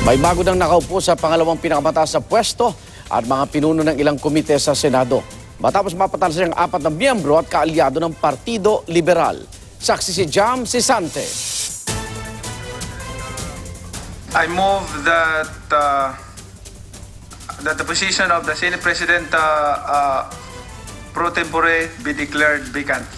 May bago nang nakaupo sa pangalawang pinakamataas na pwesto at mga pinuno ng ilang komite sa Senado. Matapos mapatalsik ang 4 na miyembro at kaalyado ng Partido Liberal. Saksi si Jam Sisante. I move that the position of the Senate President pro tempore be declared vacant.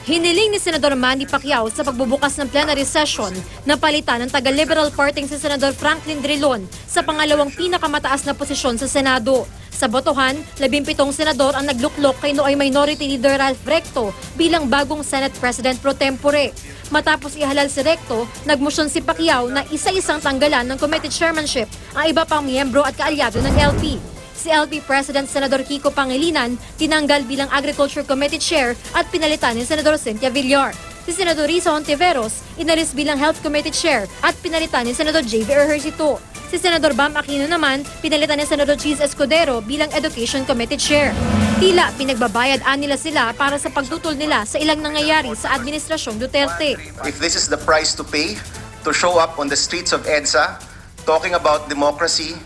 Hiniling ni Senador Manny Pacquiao sa pagbubukas ng plenary session na palitan ng taga-Liberal Party si Senador Franklin Drilon sa pangalawang pinakamataas na posisyon sa Senado. Sa botohan, 17 senador ang nagluklok kay nooy Minority Leader Ralph Recto bilang bagong Senate President pro tempore. Matapos ihalal si Recto, nagmosyon si Pacquiao na isa-isang tanggalan ng committee chairmanship ang iba pang miyembro at kaalyado ng LP. Si LP President Senador Kiko Pangilinan tinanggal bilang Agriculture Committee Chair at pinalitan ni Senador Cynthia Villar. Si Senador Risa Hontiveros inalis bilang Health Committee Chair at pinalitan ni Senador J.V. Ejercito. Si Senador Bam Aquino naman pinalitan ni Senador Cheese Escudero bilang Education Committee Chair. Tila pinagbabayad nila sila para sa pagtutol nila sa ilang nangyayari sa Administrasyong Duterte. If this is the price to pay to show up on the streets of EDSA, talking about democracy,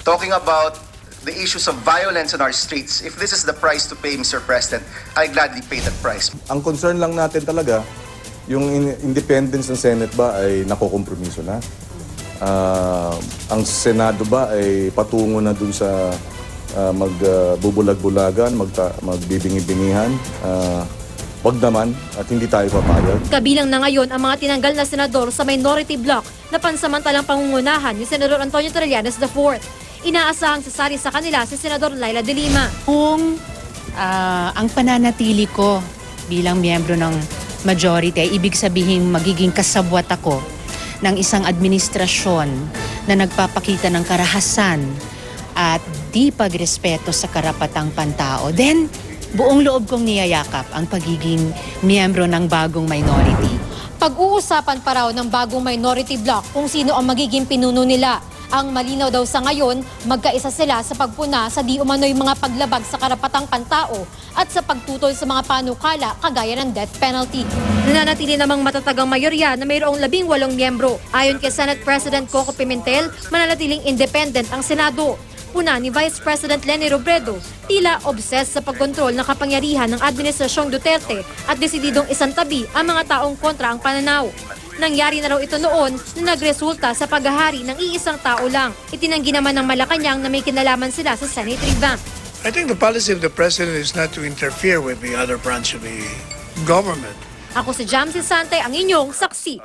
talking about the issues of violence on our streets, if this is the price to pay, Mr. President, I gladly pay that price. Ang concern lang natin talaga, yung independence ng Senate ba ay nakokompromiso na? Ang Senado ba ay patungo na dun sa magbubulag-bulagan, magbibingi-bingihan? Wag naman at hindi tayo papayag. Kabilang na ngayon ang mga tinanggal na senador sa minority bloc na pansamantalang pangungunahan ni Senador Antonio Trillanes IV. Inaasahang sasali sa kanila si Senador Laila De Lima. Kung ang pananatili ko bilang miyembro ng majority ay ibig sabihin magiging kasabwat ako ng isang administrasyon na nagpapakita ng karahasan at di pagrespeto sa karapatang pantao, then buong loob kong niyayakap ang pagiging miyembro ng bagong minority. Pag-uusapan pa raw ng bagong minority bloc kung sino ang magiging pinuno nila. Ang malinaw daw sa ngayon, magkaisa sila sa pagpuna sa di umano'y mga paglabag sa karapatang pantao at sa pagtutol sa mga panukala kagaya ng death penalty. Nananatili namang matatagang mayorya na mayroong 18 miyembro. Ayon kay Senate President Coco Pimentel, mananatiling independent ang Senado. Puna ni Vice President Leni Robredo, tila obsessed sa pagkontrol ng kapangyarihan ng Administrasyong Duterte at desididong isantabi ang mga taong kontra ang pananaw. Nangyari na raw ito noon na nagresulta sa paghahari ng iisang tao lang. Itinanggi naman ng Malacanang na may kinalaman sila sa Senate revamp. I think the policy of the President is not to interfere with the other branch of the government. Ako si Jam Sisante, ang inyong saksi.